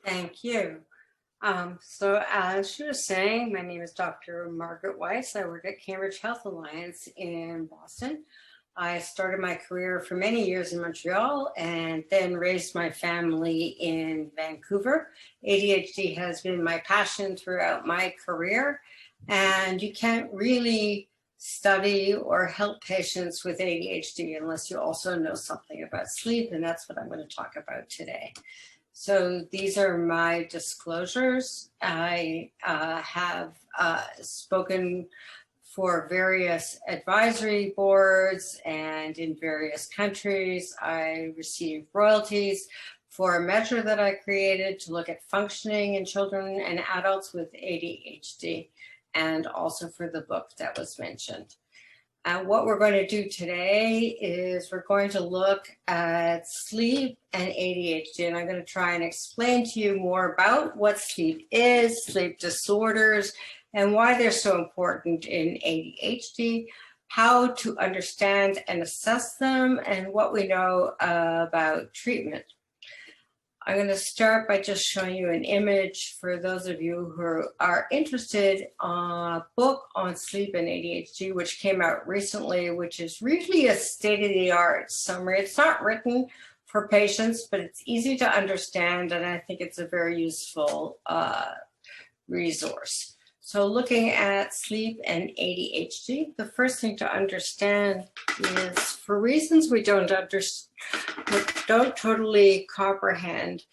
Thank you. So as you were saying, my name is Dr. Margaret Weiss. I work at Cambridge Health Alliance in Boston. I started my career for many years in Montreal and then raised my family in Vancouver. ADHD has been my passion throughout my career, and you can't really study or help patients with ADHD unless you also know something about sleep, and that's what I'm going to talk about today. So these are my disclosures. I have spoken for various advisory boards and in various countries. I receive royalties for a measure that I created to look at functioning in children and adults with ADHD, and also for the book that was mentioned. And what we're going to do today is we're going to look at sleep and ADHD, and I'm going to try and explain to you more about what sleep is, sleep disorders, and why they're so important in ADHD, how to understand and assess them, and what we know about treatment. I'm going to start by just showing you an image for those of you who are interested on a book on sleep and ADHD, which came out recently, which is really a state-of-the-art summary. It's not written for patients, but it's easy to understand, and I think it's a very useful resource. So looking at sleep and ADHD, the first thing to understand is, for reasons we don't totally comprehend,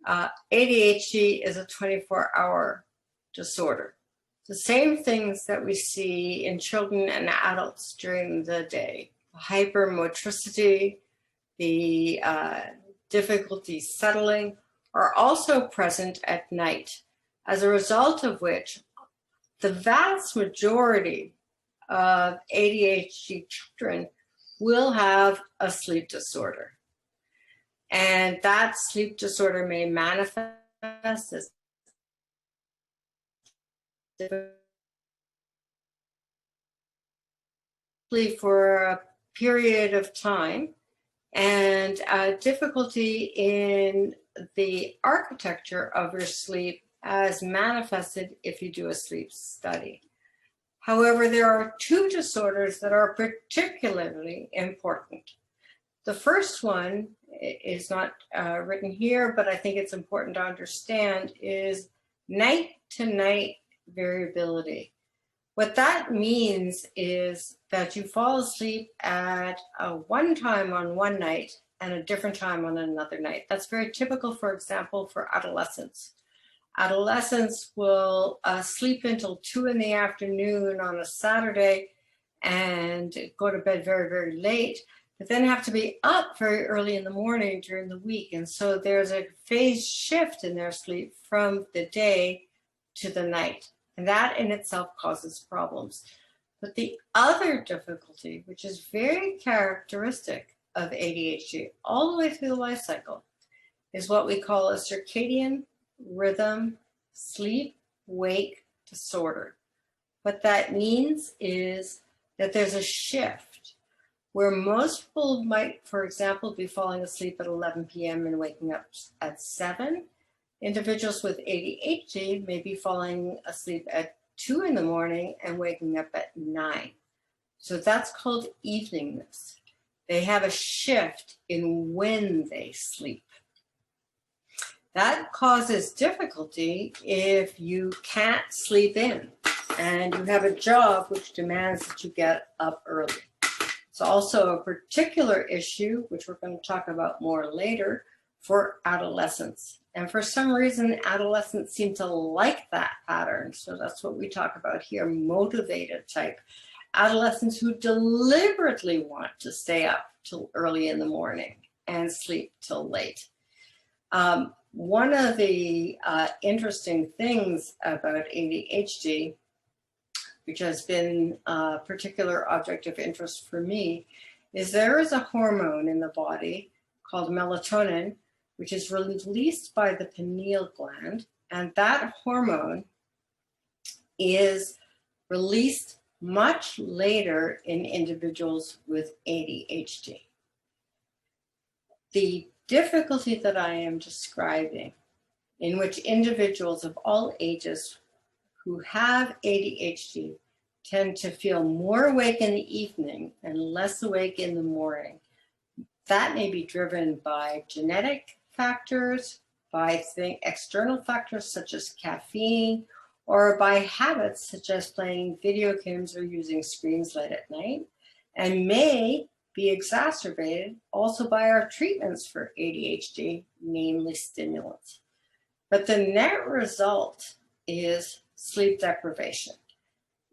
ADHD is a 24-hour disorder. The same things that we see in children and adults during the day, hypermotricity, the difficulty settling, are also present at night, as a result of which the vast majority of ADHD children will have a sleep disorder. And that sleep disorder may manifest as for a period of time, and difficulty in the architecture of your sleep as manifested if you do a sleep study. However, there are two disorders that are particularly important. The first one is not written here, but I think it's important to understand, is night-to-night variability. What that means is that you fall asleep at one time on one night and a different time on another night. That's very typical, for example, for adolescents. Adolescents will sleep until 2 in the afternoon on a Saturday and go to bed very, very late, but then have to be up very early in the morning during the week. And so there's a phase shift in their sleep from the day to the night. And that in itself causes problems. But the other difficulty, which is very characteristic of ADHD all the way through the life cycle, is what we call a circadian rhythm sleep-wake disorder. What that means is that there's a shift where most people might, for example, be falling asleep at 11 p.m. and waking up at 7. Individuals with ADHD may be falling asleep at 2 in the morning and waking up at 9. So that's called eveningness. They have a shift in when they sleep. That causes difficulty if you can't sleep in and you have a job which demands that you get up early. It's also a particular issue, which we're going to talk about more later, for adolescents. And for some reason, adolescents seem to like that pattern. So that's what we talk about here, motivated type. Adolescents who deliberately want to stay up till early in the morning and sleep till late. One of the interesting things about ADHD, which has been a particular object of interest for me, is there is a hormone in the body called melatonin, which is released by the pineal gland, and that hormone is released much later in individuals with ADHD. The difficulty that I am describing in which individuals of all ages who have ADHD tend to feel more awake in the evening and less awake in the morning. That may be driven by genetic factors, by external factors such as caffeine, or by habits such as playing video games or using screens late at night, and may be exacerbated also by our treatments for ADHD, namely stimulants. But the net result is sleep deprivation.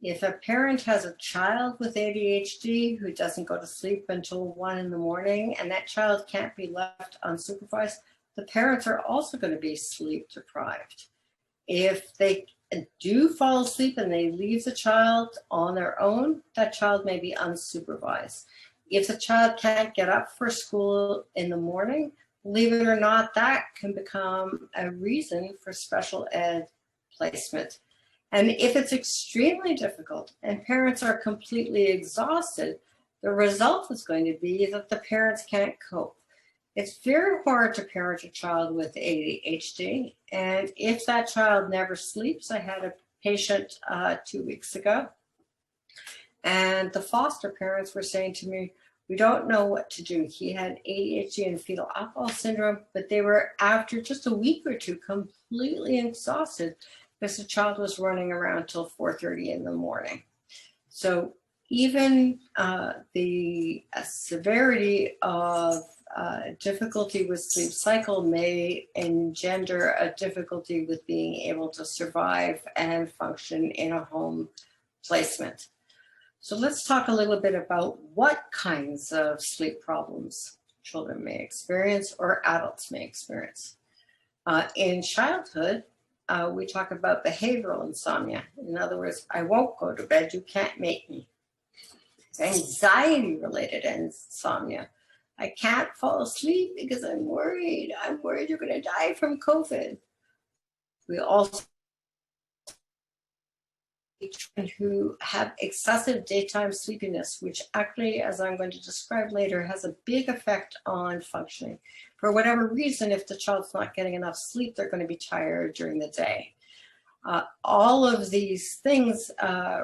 If a parent has a child with ADHD who doesn't go to sleep until 1 in the morning, and that child can't be left unsupervised, the parents are also going to be sleep deprived. If they do fall asleep and they leave the child on their own, that child may be unsupervised. If the child can't get up for school in the morning, believe it or not, that can become a reason for special ed placement. And if it's extremely difficult and parents are completely exhausted, the result is going to be that the parents can't cope. It's very hard to parent a child with ADHD. And if that child never sleeps, I had a patient 2 weeks ago, and the foster parents were saying to me, we don't know what to do. He had ADHD and fetal alcohol syndrome, but they were, after just a week or two, completely exhausted because the child was running around till 4:30 in the morning. So even the severity of difficulty with sleep cycle may engender a difficulty with being able to survive and function in a home placement. So let's talk a little bit about what kinds of sleep problems children may experience or adults may experience. In childhood, we talk about behavioral insomnia. In other words, I won't go to bed, you can't make me. Anxiety-related insomnia. I can't fall asleep because I'm worried. I'm worried you're going to die from COVID. We also who have excessive daytime sleepiness, which actually, as I'm going to describe later, has a big effect on functioning. For whatever reason, if the child's not getting enough sleep, they're going to be tired during the day. All of these things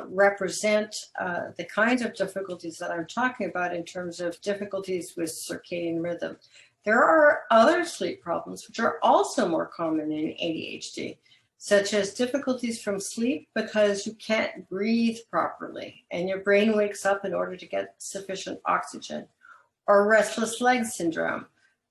represent the kinds of difficulties that I'm talking about in terms of difficulties with circadian rhythm. There are other sleep problems which are also more common in ADHD, such as difficulties from sleep because you can't breathe properly and your brain wakes up in order to get sufficient oxygen, or restless leg syndrome,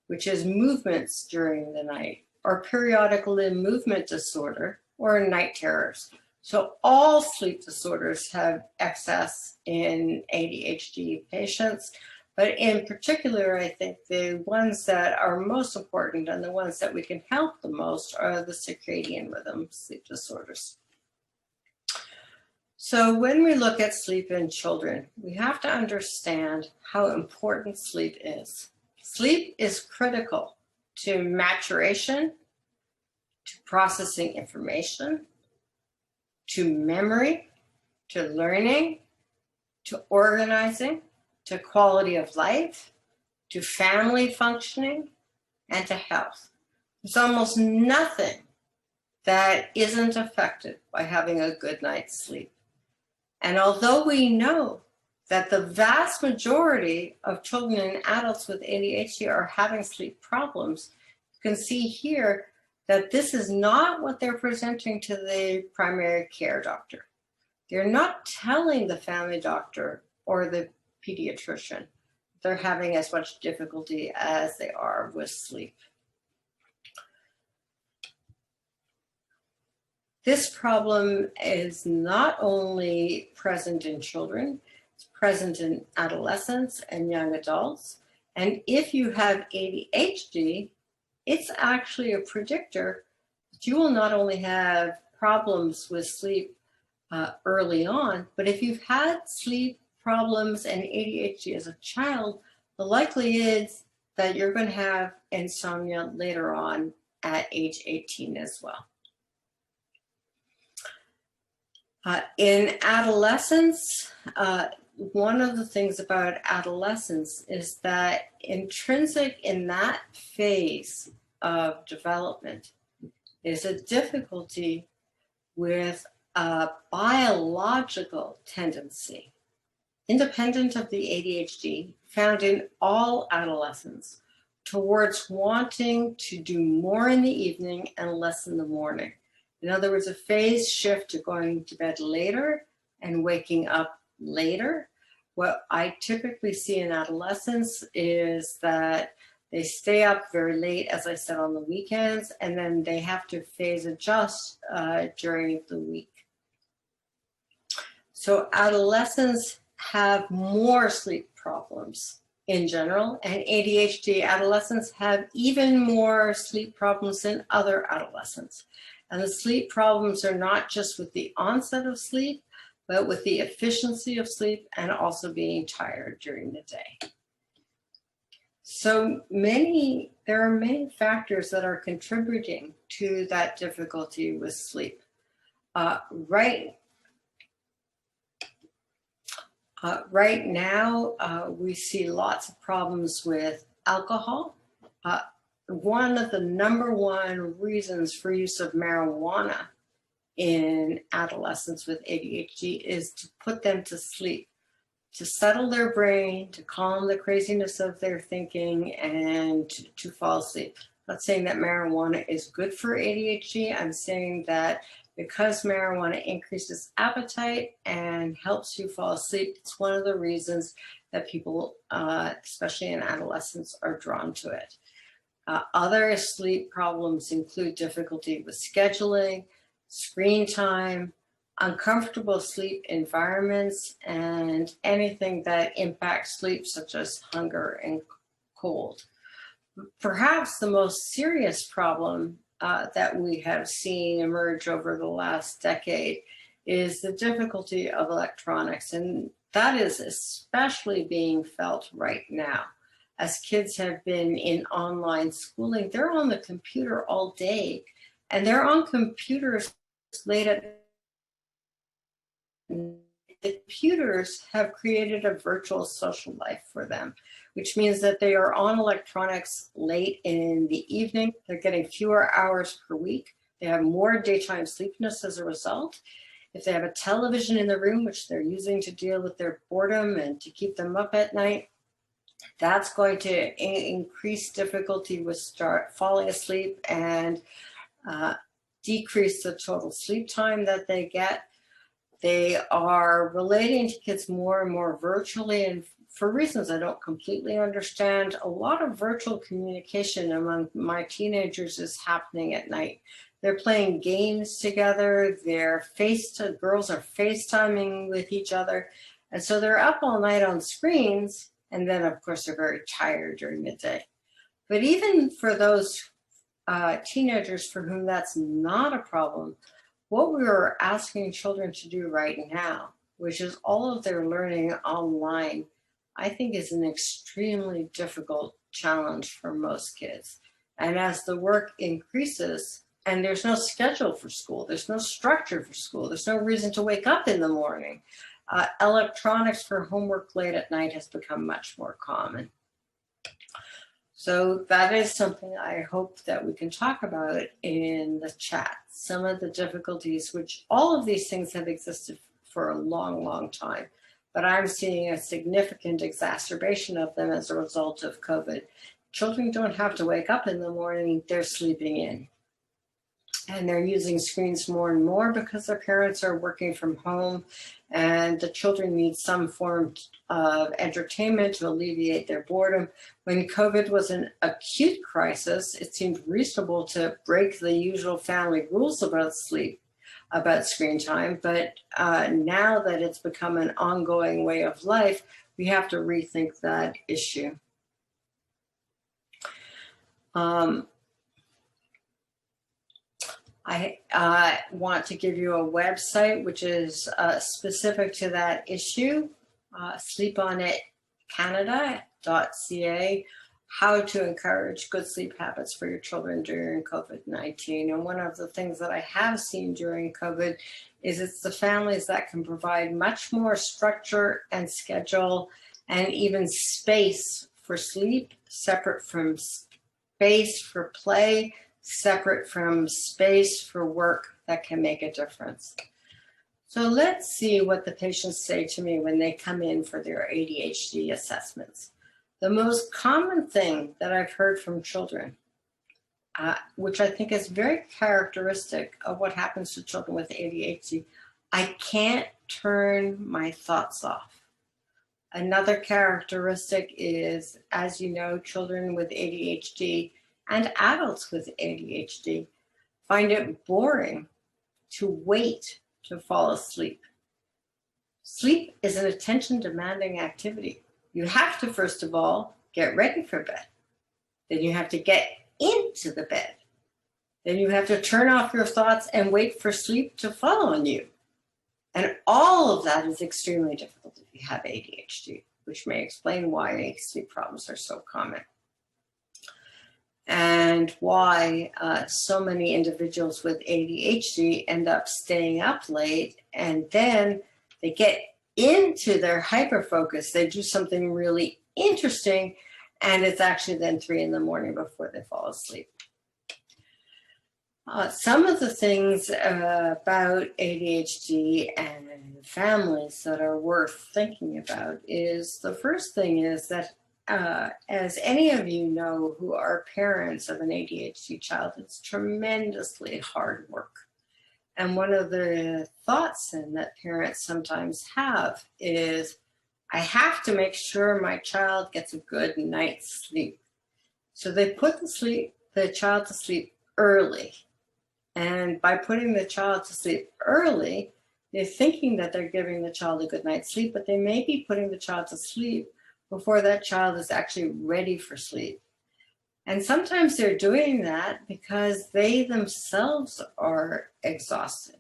which is movements during the night, or periodic limb movement disorder, or night terrors. So all sleep disorders have excess in ADHD patients, but in particular, I think the ones that are most important and the ones that we can help the most are the circadian rhythm sleep disorders. So when we look at sleep in children, we have to understand how important sleep is. Sleep is critical to maturation, to processing information, to memory, to learning, to organizing, to quality of life, to family functioning, and to health. There's almost nothing that isn't affected by having a good night's sleep. And although we know that the vast majority of children and adults with ADHD are having sleep problems, you can see here that this is not what they're presenting to the primary care doctor. They're not telling the family doctor or the pediatrician they're having as much difficulty as they are with sleep. This problem is not only present in children, it's present in adolescents and young adults. And if you have ADHD, it's actually a predictor that you will not only have problems with sleep early on, but if you've had sleep problems and ADHD as a child, the likelihood is that you're going to have insomnia later on at age 18 as well. In adolescence, one of the things about adolescence is that intrinsic in that phase of development is a difficulty with a biological tendency, independent of the ADHD, found in all adolescents, towards wanting to do more in the evening and less in the morning. In other words, a phase shift to going to bed later and waking up later. What I typically see in adolescents is that they stay up very late, as I said, on the weekends, and then they have to phase adjust during the week. So adolescents have more sleep problems in general, and ADHD adolescents have even more sleep problems than other adolescents. And the sleep problems are not just with the onset of sleep, but with the efficiency of sleep and also being tired during the day. So there are many factors that are contributing to that difficulty with sleep. Right now, we see lots of problems with alcohol. One of the #1 reasons for use of marijuana in adolescents with ADHD is to put them to sleep, to settle their brain, to calm the craziness of their thinking, and to fall asleep. I'm not saying that marijuana is good for ADHD. I'm saying that because marijuana increases appetite and helps you fall asleep, it's one of the reasons that people, especially in adolescents, are drawn to it. Other sleep problems include difficulty with scheduling, screen time, uncomfortable sleep environments, and anything that impacts sleep, such as hunger and cold. Perhaps the most serious problem that we have seen emerge over the last decade is the difficulty of electronics, and that is especially being felt right now. As kids have been in online schooling, they're on the computer all day, and they're on computers late at night. The computers have created a virtual social life for them, which means that they are on electronics late in the evening. They're getting fewer hours per week. They have more daytime sleepiness as a result. If they have a television in the room, which they're using to deal with their boredom and to keep them up at night, that's going to increase difficulty with falling asleep and decrease the total sleep time that they get. They are relating to kids more and more virtually, and for reasons I don't completely understand, a lot of virtual communication among my teenagers is happening at night. They're playing games together, girls are FaceTiming with each other, and so they're up all night on screens, and then of course they're very tired during the day. But even for those teenagers for whom that's not a problem, what we are asking children to do right now, which is all of their learning online, I think is an extremely difficult challenge for most kids. And as the work increases, and there's no schedule for school, there's no structure for school, there's no reason to wake up in the morning, electronics for homework late at night has become much more common. So that is something I hope that we can talk about in the chat. Some of the difficulties, which all of these things have existed for a long, long time, but I'm seeing a significant exacerbation of them as a result of COVID. Children don't have to wake up in the morning, they're sleeping in. And they're using screens more and more because their parents are working from home, and the children need some form of entertainment to alleviate their boredom. When COVID was an acute crisis, it seemed reasonable to break the usual family rules about sleep, about screen time, but now that it's become an ongoing way of life, we have to rethink that issue. I want to give you a website which is specific to that issue, sleeponitcanada.ca, how to encourage good sleep habits for your children during COVID-19. And one of the things that I have seen during COVID is it's the families that can provide much more structure and schedule and even space for sleep, separate from space for play, separate from space for work that can make a difference. So let's see what the patients say to me when they come in for their ADHD assessments. The most common thing that I've heard from children, which I think is very characteristic of what happens to children with ADHD, I can't turn my thoughts off. Another characteristic is, as you know, children with ADHD and adults with ADHD find it boring to wait to fall asleep. Sleep is an attention-demanding activity. You have to, first of all, get ready for bed. Then you have to get into the bed. Then you have to turn off your thoughts and wait for sleep to fall on you. And all of that is extremely difficult if you have ADHD, which may explain why sleep problems are so common. And why so many individuals with ADHD end up staying up late, and then they get into their hyperfocus. They do something really interesting, and it's actually then 3 in the morning before they fall asleep. Some of the things about ADHD and families that are worth thinking about is, the first thing is that as any of you know who are parents of an ADHD child, it's tremendously hard work. And one of the thoughts that parents sometimes have is, I have to make sure my child gets a good night's sleep. So they put the child to sleep early. And by putting the child to sleep early, they're thinking that they're giving the child a good night's sleep, but they may be putting the child to sleep before that child is actually ready for sleep. And sometimes they're doing that because they themselves are exhausted.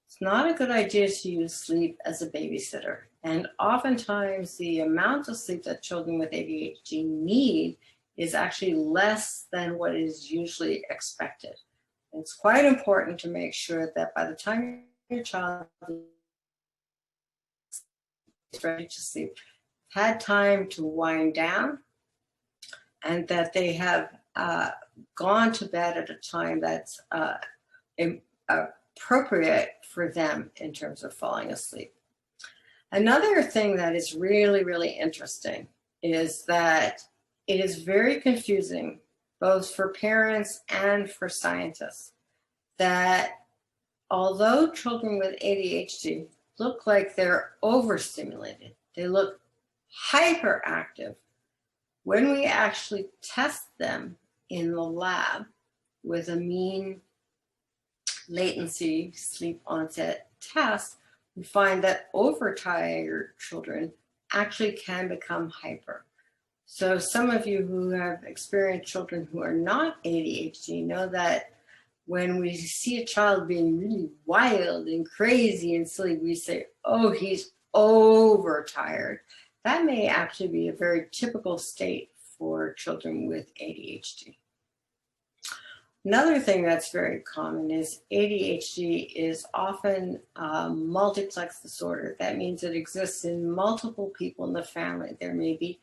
It's not a good idea to use sleep as a babysitter. And oftentimes the amount of sleep that children with ADHD need is actually less than what is usually expected. It's quite important to make sure that by the time your child is ready to sleep, had time to wind down, and that they have gone to bed at a time that's appropriate for them in terms of falling asleep. Another thing that is really, really interesting is that it is very confusing, both for parents and for scientists, that although children with ADHD look like they're overstimulated, they look hyperactive, when we actually test them in the lab with a mean latency sleep onset test, we find that overtired children actually can become hyper. So some of you who have experienced children who are not ADHD know that when we see a child being really wild and crazy and silly, we say, oh, he's overtired. That may actually be a very typical state for children with ADHD. Another thing that's very common is ADHD is often a multiplex disorder. That means it exists in multiple people in the family. There may be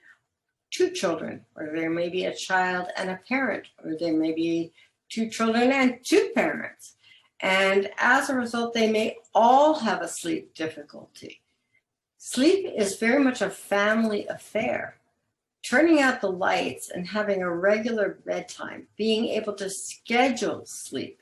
2 children, or there may be a child and a parent, or there may be 2 children and 2 parents. And as a result, they may all have a sleep difficulty. Sleep is very much a family affair. Turning out the lights and having a regular bedtime, being able to schedule sleep,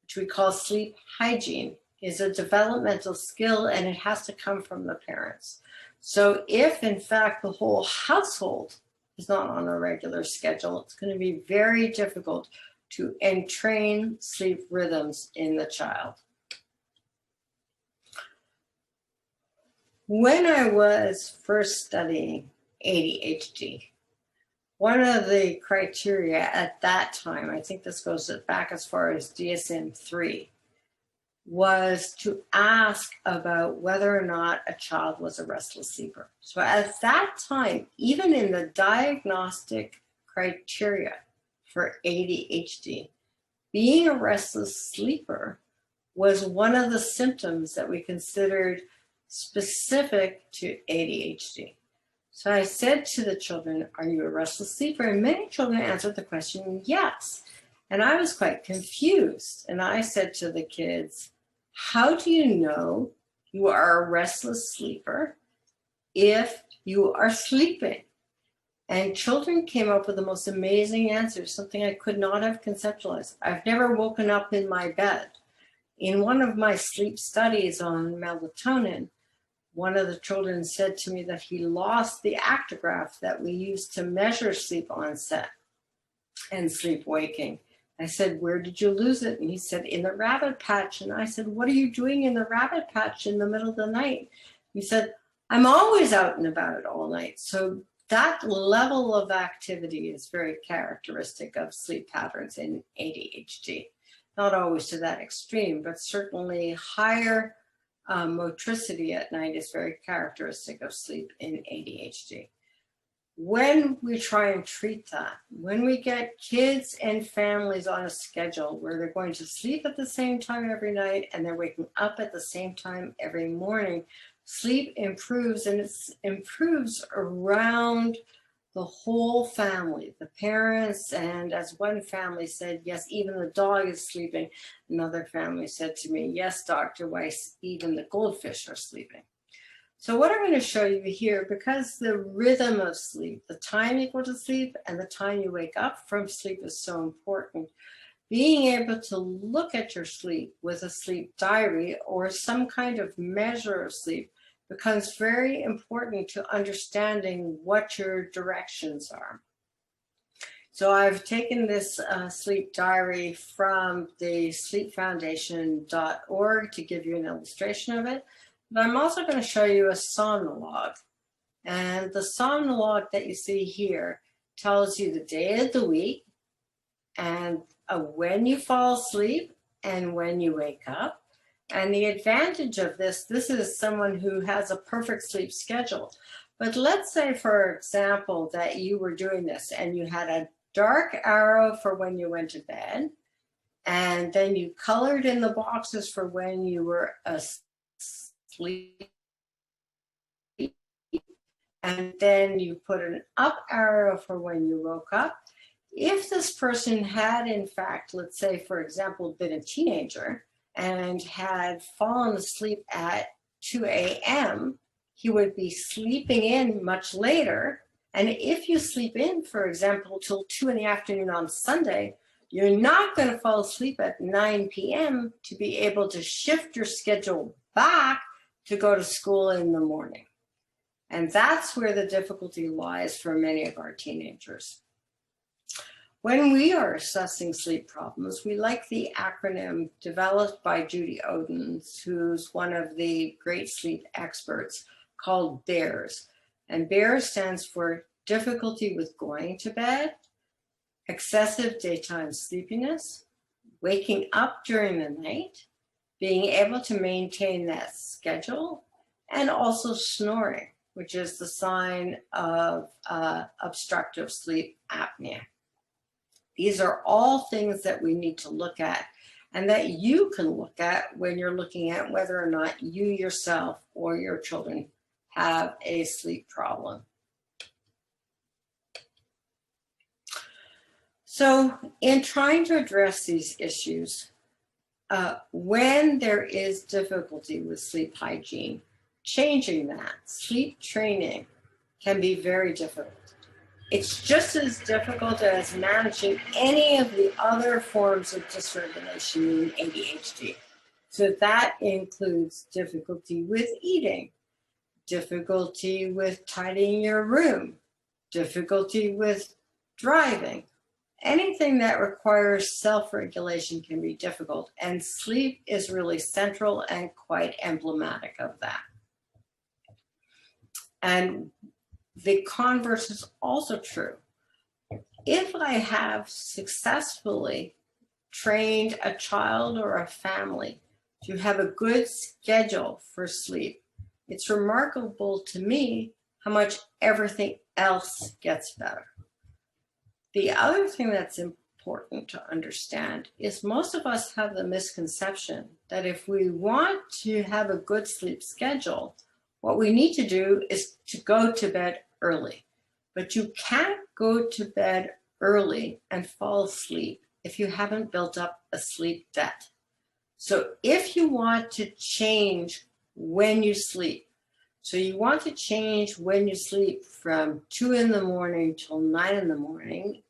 which we call sleep hygiene, is a developmental skill, and it has to come from the parents. So if, in fact, the whole household is not on a regular schedule, it's going to be very difficult to entrain sleep rhythms in the child. When I was first studying ADHD, one of the criteria at that time, I think this goes back as far as DSM-3, was to ask about whether or not a child was a restless sleeper. So at that time, even in the diagnostic criteria for ADHD, being a restless sleeper was one of the symptoms that we considered specific to ADHD. So I said to the children, are you a restless sleeper? And many children answered the question, yes. And I was quite confused. And I said to the kids, how do you know you are a restless sleeper if you are sleeping? And children came up with the most amazing answers, something I could not have conceptualized. I've never woken up in my bed. In one of my sleep studies on melatonin, one of the children said to me that he lost the actigraph that we use to measure sleep onset and sleep waking. I said, where did you lose it? And he said, in the rabbit patch. And I said, what are you doing in the rabbit patch in the middle of the night? He said, I'm always out and about all night. So that level of activity is very characteristic of sleep patterns in ADHD. Not always to that extreme, but certainly higher motricity at night is very characteristic of sleep in ADHD. When we try and treat that, when we get kids and families on a schedule where they're going to sleep at the same time every night and they're waking up at the same time every morning, sleep improves, and it improves around the whole family, the parents, and as one family said, yes, even the dog is sleeping. Another family said to me, yes, Dr. Weiss, even the goldfish are sleeping. So what I'm going to show you here, because the rhythm of sleep, the time you go to sleep and the time you wake up from sleep is so important, being able to look at your sleep with a sleep diary or some kind of measure of sleep becomes very important to understanding what your directions are. So I've taken this sleep diary from the sleepfoundation.org to give you an illustration of it. But I'm also going to show you a somnologue. And the somnologue that you see here tells you the day of the week and when you fall asleep and when you wake up. And the advantage of this is someone who has a perfect sleep schedule. But let's say, for example, that you were doing this and you had a dark arrow for when you went to bed, and then you colored in the boxes for when you were asleep, and then you put an up arrow for when you woke up. If this person had, in fact, let's say, for example, been a teenager and had fallen asleep at 2 a.m., he would be sleeping in much later. And if you sleep in, for example, till 2 in the afternoon on Sunday, you're not going to fall asleep at 9 p.m. to be able to shift your schedule back to go to school in the morning. And that's where the difficulty lies for many of our teenagers. When we are assessing sleep problems, we like the acronym developed by Judy Odens, who's one of the great sleep experts, called BEARS. And BEARS stands for difficulty with going to bed, excessive daytime sleepiness, waking up during the night, being able to maintain that schedule, and also snoring, which is the sign of obstructive sleep apnea. These are all things that we need to look at and that you can look at when you're looking at whether or not you yourself or your children have a sleep problem. So in trying to address these issues, when there is difficulty with sleep hygiene, changing that, sleep training, can be very difficult. It's just as difficult as managing any of the other forms of dysregulation in ADHD. So that includes difficulty with eating, difficulty with tidying your room, difficulty with driving. Anything that requires self-regulation can be difficult, and sleep is really central and quite emblematic of that. And the converse is also true. If I have successfully trained a child or a family to have a good schedule for sleep, it's remarkable to me how much everything else gets better. The other thing that's important to understand is most of us have the misconception that if we want to have a good sleep schedule, what we need to do is to go to bed early. But you can't go to bed early and fall asleep if you haven't built up a sleep debt. So if you want to change when you sleep, so you want to change when you sleep from 2 in the morning till 9 in the morning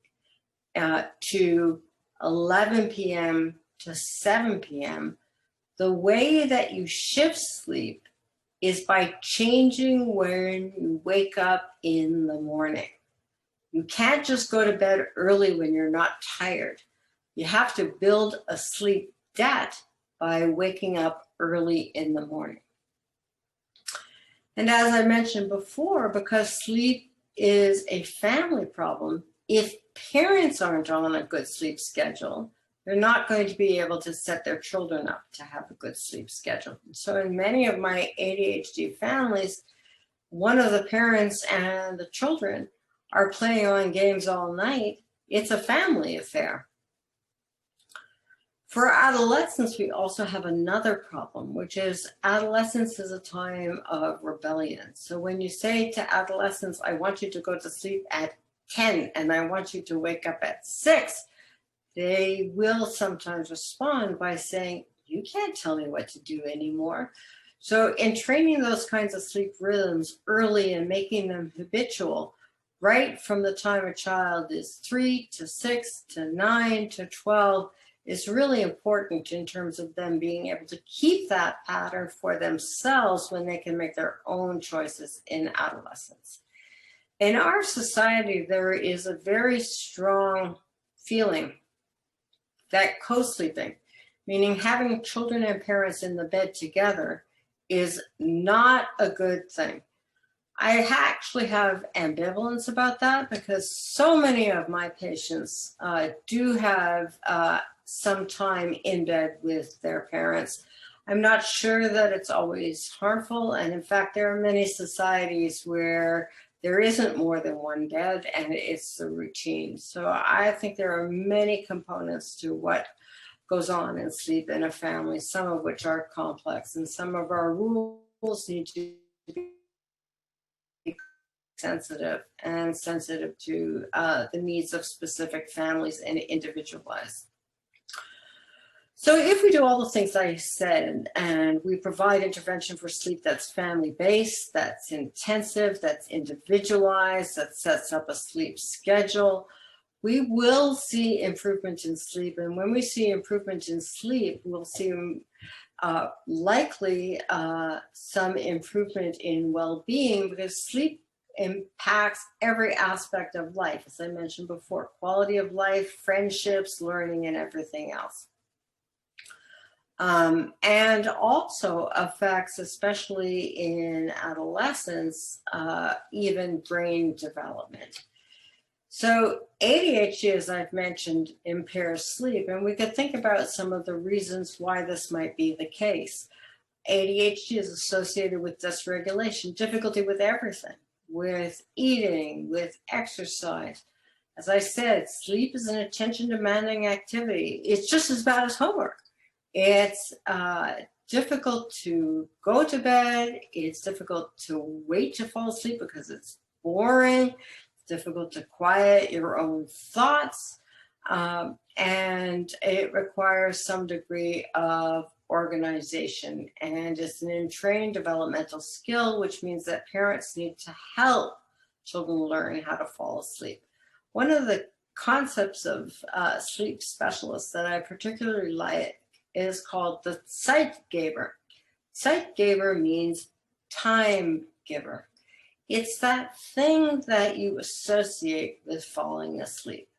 to 11 p.m. to 7 p.m., the way that you shift sleep is by changing when you wake up in the morning. You can't just go to bed early when you're not tired. You have to build a sleep debt by waking up early in the morning. And as I mentioned before, because sleep is a family problem, if parents aren't on a good sleep schedule, they're not going to be able to set their children up to have a good sleep schedule. So in many of my ADHD families, one of the parents and the children are playing on games all night. It's a family affair. For adolescents, we also have another problem, which is adolescence is a time of rebellion. So when you say to adolescents, I want you to go to sleep at 10 and I want you to wake up at 6, they will sometimes respond by saying, you can't tell me what to do anymore. So in training those kinds of sleep rhythms early and making them habitual, right from the time a child is 3 to 6 to 9 to 12, is really important in terms of them being able to keep that pattern for themselves when they can make their own choices in adolescence. In our society, there is a very strong feeling that co-sleeping, meaning having children and parents in the bed together, is not a good thing. I actually have ambivalence about that because so many of my patients do have some time in bed with their parents. I'm not sure that it's always harmful. And in fact, there are many societies where there isn't more than one bed and it's the routine. So I think there are many components to what goes on in sleep in a family, some of which are complex, and some of our rules need to be sensitive to the needs of specific families and individualized. So if we do all the things I said and we provide intervention for sleep that's family-based, that's intensive, that's individualized, that sets up a sleep schedule, we will see improvement in sleep. And when we see improvement in sleep, we'll see likely some improvement in well-being, because sleep impacts every aspect of life, as I mentioned before, quality of life, friendships, learning, and everything else. And also affects, especially in adolescence, even brain development. So ADHD, as I've mentioned, impairs sleep, and we could think about some of the reasons why this might be the case. ADHD is associated with dysregulation, difficulty with everything, with eating, with exercise. As I said, sleep is an attention-demanding activity. It's just as bad as homework. It's difficult to go to bed. It's difficult to wait to fall asleep because it's boring. It's difficult to quiet your own thoughts. And it requires some degree of organization. And it's an entrained developmental skill, which means that parents need to help children learn how to fall asleep. One of the concepts of sleep specialists that I particularly like is called the Zeitgeber. Zeitgeber means time giver. It's that thing that you associate with falling asleep.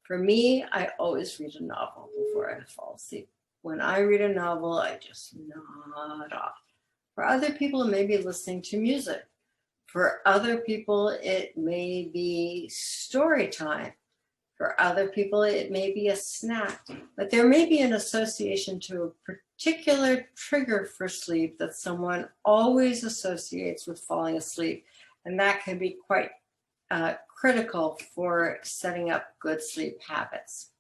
For me, I always read a novel before I fall asleep. When I read a novel, I just nod off. For other people, it may be listening to music. For other people, it may be story time. For other people, it may be a snack, but there may be an association to a particular trigger for sleep that someone always associates with falling asleep, and that can be quite critical for setting up good sleep habits.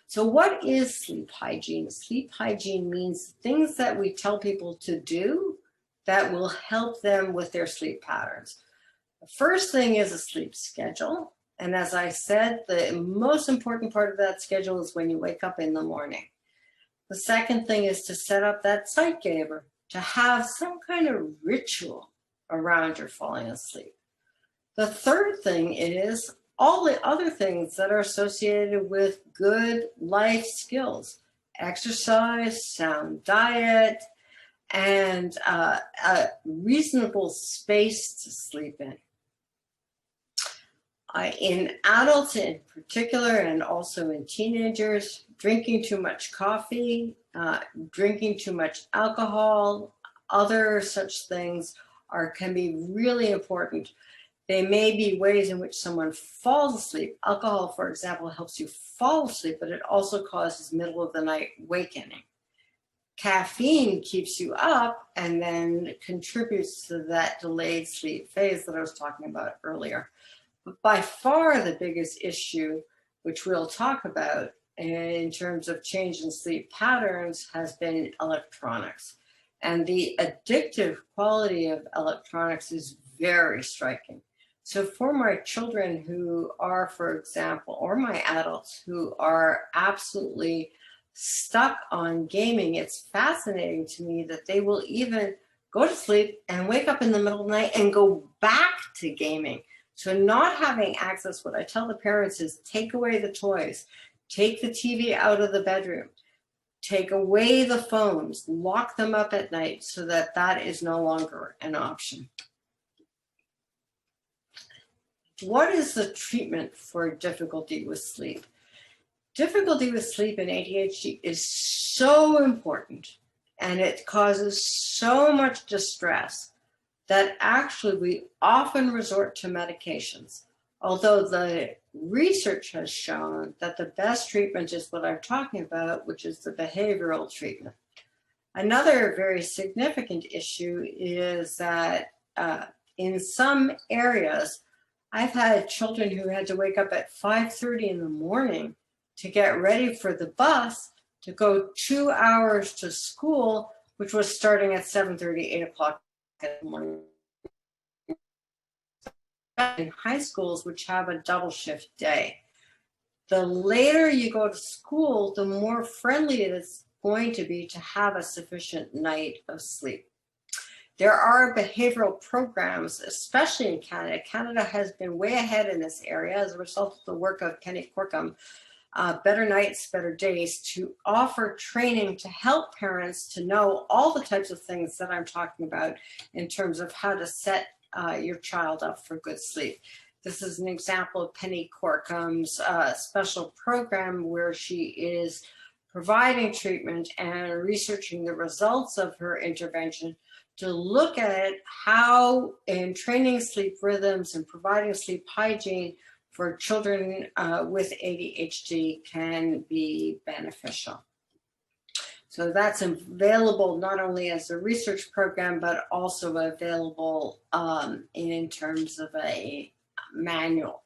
So what is sleep hygiene? Sleep hygiene means things that we tell people to do that will help them with their sleep patterns. The first thing is a sleep schedule. And as I said, the most important part of that schedule is when you wake up in the morning. The second thing is to set up that Zeitgeber, to have some kind of ritual around your falling asleep. The third thing is all the other things that are associated with good life skills: exercise, sound diet, and a reasonable space to sleep in. In adults in particular, and also in teenagers, drinking too much coffee, drinking too much alcohol, other such things can be really important. They may be ways in which someone falls asleep. Alcohol, for example, helps you fall asleep, but it also causes middle of the night wakening. Caffeine keeps you up and then contributes to that delayed sleep phase that I was talking about earlier. But by far the biggest issue, which we'll talk about in terms of change in sleep patterns, has been electronics. And the addictive quality of electronics is very striking. So for my children who are, for example, or my adults who are absolutely stuck on gaming, it's fascinating to me that they will even go to sleep and wake up in the middle of the night and go back to gaming. So not having access, what I tell the parents is take away the toys, take the TV out of the bedroom, take away the phones, lock them up at night so that that is no longer an option. What is the treatment for difficulty with sleep? Difficulty with sleep in ADHD is so important, and it causes so much distress that actually we often resort to medications. Although the research has shown that the best treatment is what I'm talking about, which is the behavioral treatment. Another very significant issue is that in some areas, I've had children who had to wake up at 5:30 in the morning to get ready for the bus to go 2 hours to school, which was starting at 7:30, 8 o'clock in the morning. In high schools, which have a double shift day, the later you go to school, the more friendly it is going to be to have a sufficient night of sleep. There are behavioral programs, especially in Canada. Canada has been way ahead in this area as a result of the work of Penny Corkum, Better Nights, Better Days, to offer training to help parents to know all the types of things that I'm talking about in terms of how to set your child up for good sleep. This is an example of Penny Corkum's special program where she is providing treatment and researching the results of her intervention to look at how in training sleep rhythms and providing sleep hygiene for children with ADHD can be beneficial. So that's available not only as a research program, but also available in terms of a manual.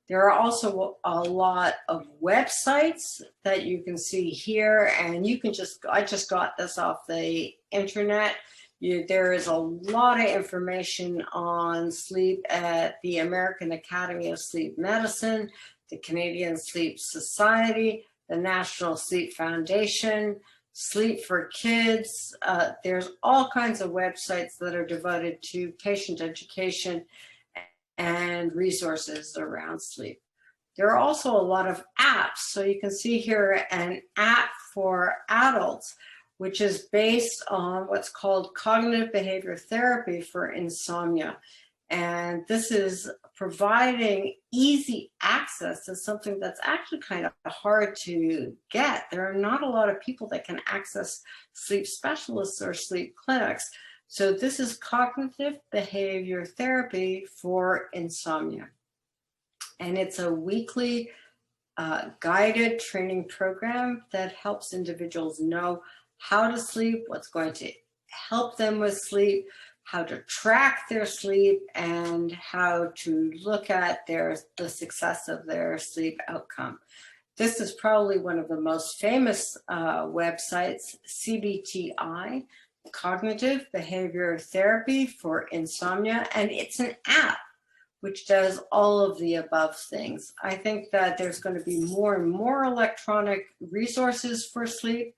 There are also a lot of websites that you can see here, and you can I just got this off the internet. There is a lot of information on sleep at the American Academy of Sleep Medicine, the Canadian Sleep Society, the National Sleep Foundation, Sleep for Kids. There's all kinds of websites that are devoted to patient education and resources around sleep. There are also a lot of apps. So you can see here an app for adults, which is based on what's called cognitive behavior therapy for insomnia. And this is providing easy access to something that's actually kind of hard to get. There are not a lot of people that can access sleep specialists or sleep clinics. So this is cognitive behavior therapy for insomnia. And it's a weekly guided training program that helps individuals know how to sleep, what's going to help them with sleep, how to track their sleep, and how to look at the success of their sleep outcome. This is probably one of the most famous websites, CBTI, Cognitive Behavior Therapy for Insomnia, and it's an app which does all of the above things. I think that there's going to be more and more electronic resources for sleep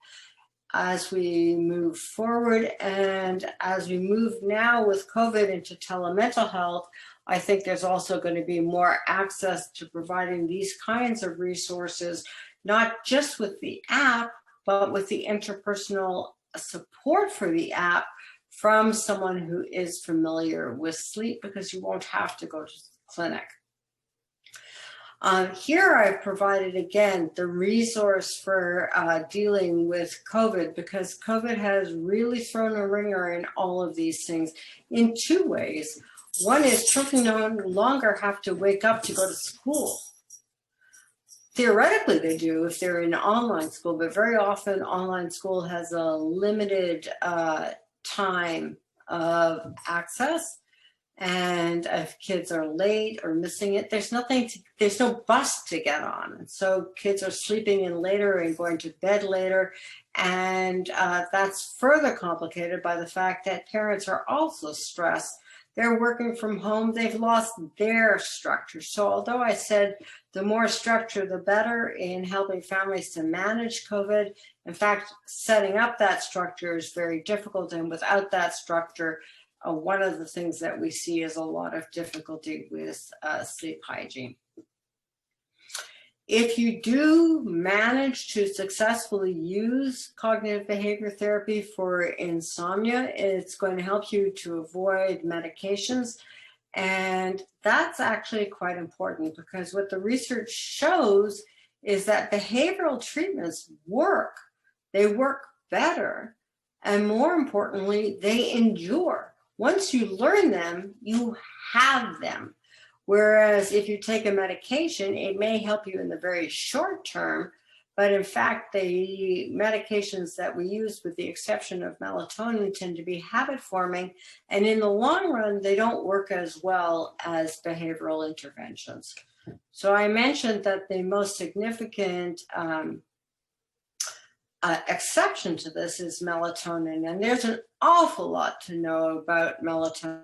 as we move forward. And as we move now with COVID into telemental health, I think there's also going to be more access to providing these kinds of resources, not just with the app, but with the interpersonal support for the app from someone who is familiar with sleep, because you won't have to go to the clinic. Here I've provided, again, the resource for dealing with COVID, because COVID has really thrown a ringer in all of these things in two ways. One is children no longer have to wake up to go to school. Theoretically, they do if they're in online school, but very often online school has a limited time of access. And if kids are late or missing it, there's no bus to get on. And so kids are sleeping in later and going to bed later. And that's further complicated by the fact that parents are also stressed. They're working from home, they've lost their structure. So although I said the more structure, the better in helping families to manage COVID, in fact, setting up that structure is very difficult. And without that structure, one of the things that we see is a lot of difficulty with sleep hygiene. If you do manage to successfully use cognitive behavior therapy for insomnia, it's going to help you to avoid medications. And that's actually quite important, because what the research shows is that behavioral treatments work. They work better. And more importantly, they endure. Once you learn them, you have them. Whereas if you take a medication, it may help you in the very short term, but in fact, the medications that we use, with the exception of melatonin, tend to be habit forming. And in the long run, they don't work as well as behavioral interventions. So I mentioned that the most significant exception to this is melatonin. And there's an awful lot to know about melatonin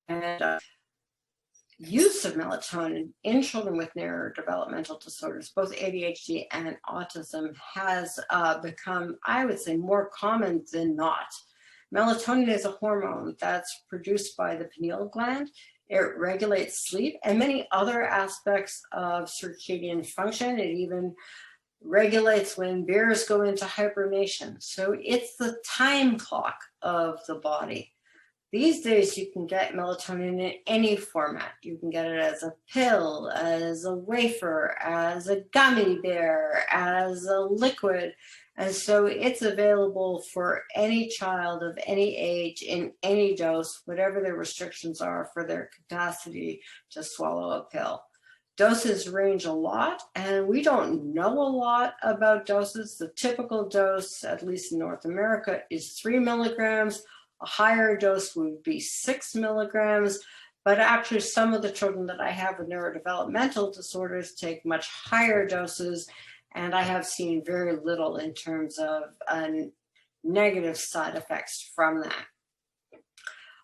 and use of melatonin in children with neurodevelopmental disorders, both ADHD and autism, has become, I would say, more common than not. Melatonin is a hormone that's produced by the pineal gland. It regulates sleep and many other aspects of circadian function. It even regulates when bears go into hibernation. So it's the time clock of the body. These days, you can get melatonin in any format. You can get it as a pill, as a wafer, as a gummy bear, as a liquid. And so it's available for any child of any age in any dose, whatever their restrictions are for their capacity to swallow a pill. Doses range a lot, and we don't know a lot about doses. The typical dose, at least in North America, is 3 milligrams. A higher dose would be 6 milligrams, but actually some of the children that I have with neurodevelopmental disorders take much higher doses, and I have seen very little in terms of negative side effects from that.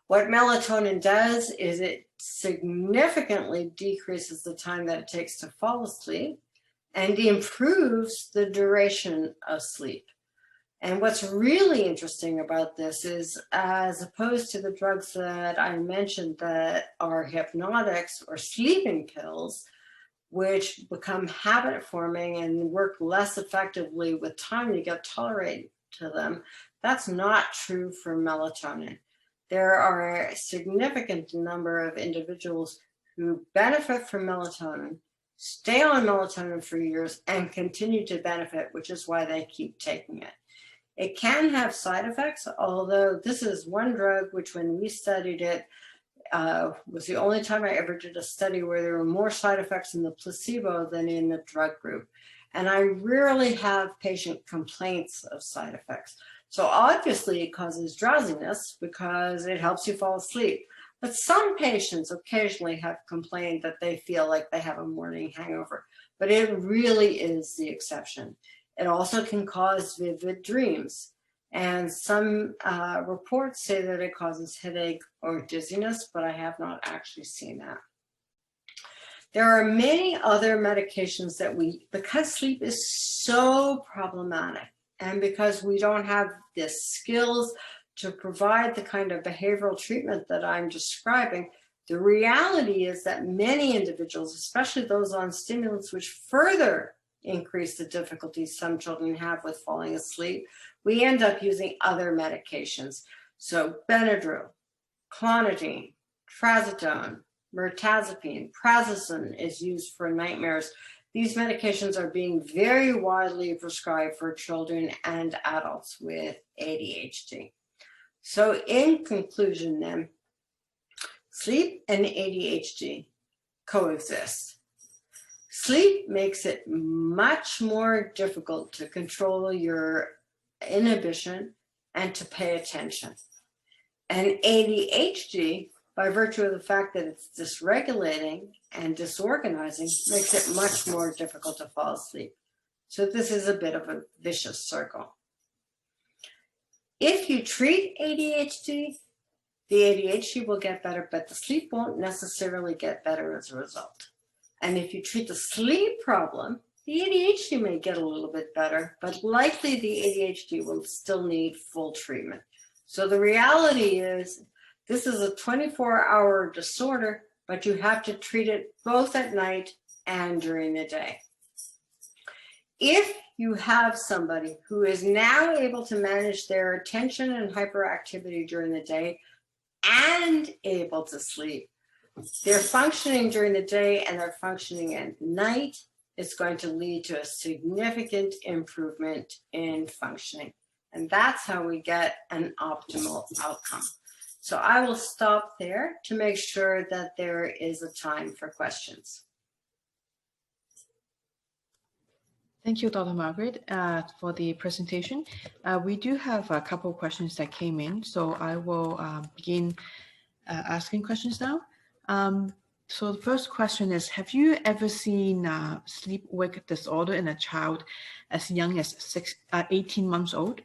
What melatonin does is it significantly decreases the time that it takes to fall asleep and improves the duration of sleep. And what's really interesting about this is, as opposed to the drugs that I mentioned that are hypnotics or sleeping pills, which become habit forming and work less effectively with time, you get tolerated to them, that's not true for melatonin. There are a significant number of individuals who benefit from melatonin, stay on melatonin for years, and continue to benefit, which is why they keep taking it. It can have side effects, although this is one drug which, when we studied it, was the only time I ever did a study where there were more side effects in the placebo than in the drug group. And I rarely have patient complaints of side effects. So obviously it causes drowsiness because it helps you fall asleep. But some patients occasionally have complained that they feel like they have a morning hangover, but it really is the exception. It also can cause vivid dreams. And some reports say that it causes headache or dizziness, but I have not actually seen that. There are many other medications that because sleep is so problematic, and because we don't have the skills to provide the kind of behavioral treatment that I'm describing, the reality is that many individuals, especially those on stimulants, which further increase the difficulties some children have with falling asleep, we end up using other medications. So Benadryl, clonidine, trazodone, mirtazapine, prazosin is used for nightmares. These medications are being very widely prescribed for children and adults with ADHD. So in conclusion then, sleep and ADHD coexist. Sleep makes it much more difficult to control your inhibition and to pay attention. And ADHD, by virtue of the fact that it's dysregulating and disorganizing, makes it much more difficult to fall asleep. So this is a bit of a vicious circle. If you treat ADHD, the ADHD will get better, but the sleep won't necessarily get better as a result. And if you treat the sleep problem, the ADHD may get a little bit better, but likely the ADHD will still need full treatment. So the reality is, this is a 24-hour disorder, but you have to treat it both at night and during the day. If you have somebody who is now able to manage their attention and hyperactivity during the day and able to sleep, they're functioning during the day and they're functioning at night, it's going to lead to a significant improvement in functioning. And that's how we get an optimal outcome. So I will stop there to make sure that there is a time for questions. Thank you, Dr. Margaret, for the presentation. We do have a couple of questions that came in, so I will begin asking questions now. So the first question is, have you ever seen sleep-wake disorder in a child as young as 18 months old?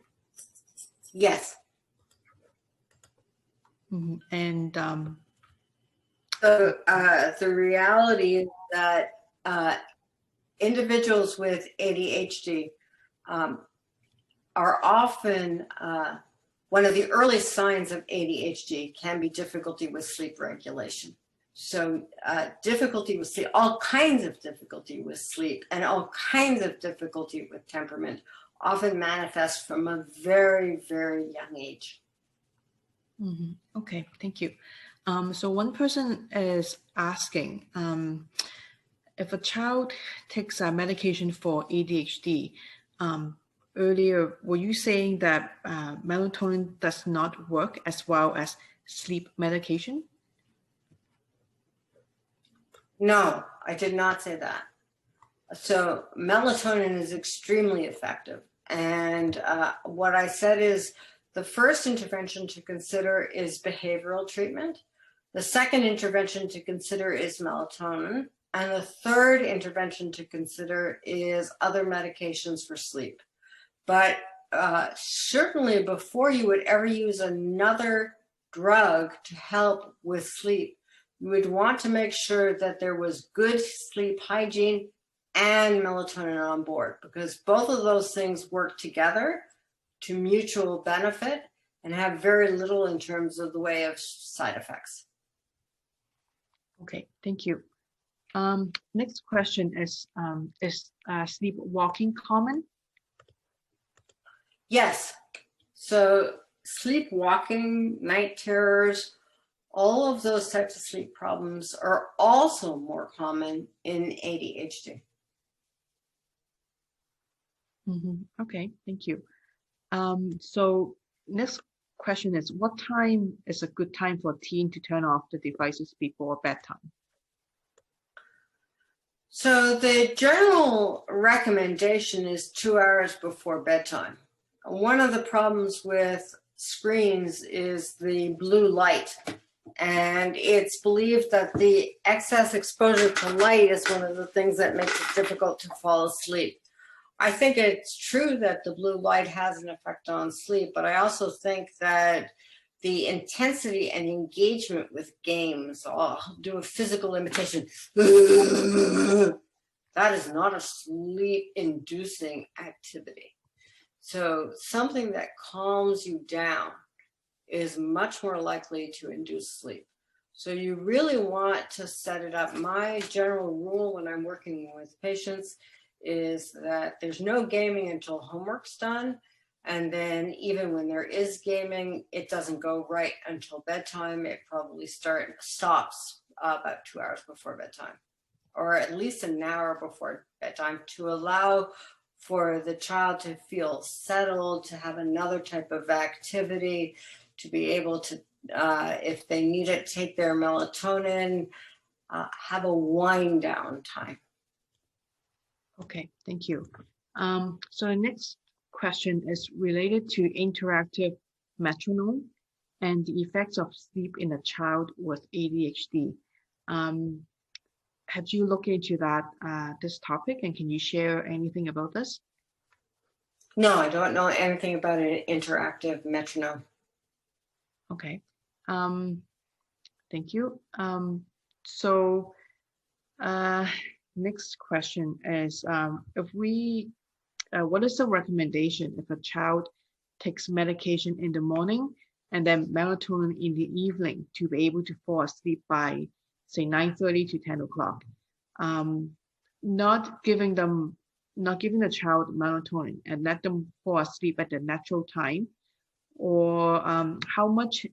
Yes. Mm-hmm. And the reality is that individuals with ADHD are often, one of the early signs of ADHD can be difficulty with sleep regulation. So difficulty with sleep, all kinds of difficulty with sleep and all kinds of difficulty with temperament often manifest from a very, very young age. Mm-hmm. Okay, thank you. So one person is asking, if a child takes a medication for ADHD, earlier, were you saying that melatonin does not work as well as sleep medication? No, I did not say that. So melatonin is extremely effective. And what I said is the first intervention to consider is behavioral treatment. The second intervention to consider is melatonin. And the third intervention to consider is other medications for sleep. But certainly before you would ever use another drug to help with sleep, you would want to make sure that there was good sleep hygiene and melatonin on board, because both of those things work together to mutual benefit and have very little in terms of the way of side effects. Okay, thank you. Next question is sleepwalking common? Yes. So sleepwalking, night terrors, all of those types of sleep problems are also more common in ADHD. Mm-hmm. Okay, thank you. So next question is, what time is a good time for a teen to turn off the devices before bedtime? So the general recommendation is 2 hours before bedtime. One of the problems with screens is the blue light. And it's believed that the excess exposure to light is one of the things that makes it difficult to fall asleep. I think it's true that the blue light has an effect on sleep, but I also think that the intensity and engagement with games, oh, do a physical imitation, that is not a sleep-inducing activity. So something that calms you down is much more likely to induce sleep. So you really want to set it up. My general rule when I'm working with patients is that there's no gaming until homework's done. And then even when there is gaming, it doesn't go right until bedtime. It probably stops about 2 hours before bedtime, or at least an hour before bedtime, to allow for the child to feel settled, to have another type of activity, to be able to, if they need it, take their melatonin, have a wind down time. Okay, thank you. So the next question is related to interactive metronome and the effects of sleep in a child with ADHD. Have you looked into that this topic, and can you share anything about this? No, I don't know anything about an interactive metronome. Okay, thank you. So next question is, what is the recommendation if a child takes medication in the morning and then melatonin in the evening to be able to fall asleep by, say, 9:30 to 10 o'clock? Not giving the child melatonin and let them fall asleep at the natural time, or how much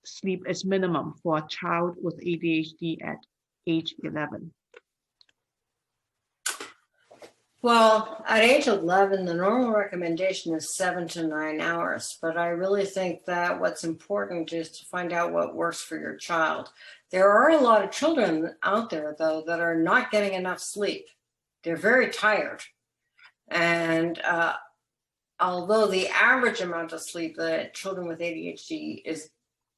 sleep is minimum for a child with ADHD at age 11? Well, at age 11, the normal recommendation is 7 to 9 hours, but I really think that what's important is to find out what works for your child. There are a lot of children out there, though, that are not getting enough sleep. They're very tired. And although the average amount of sleep that children with ADHD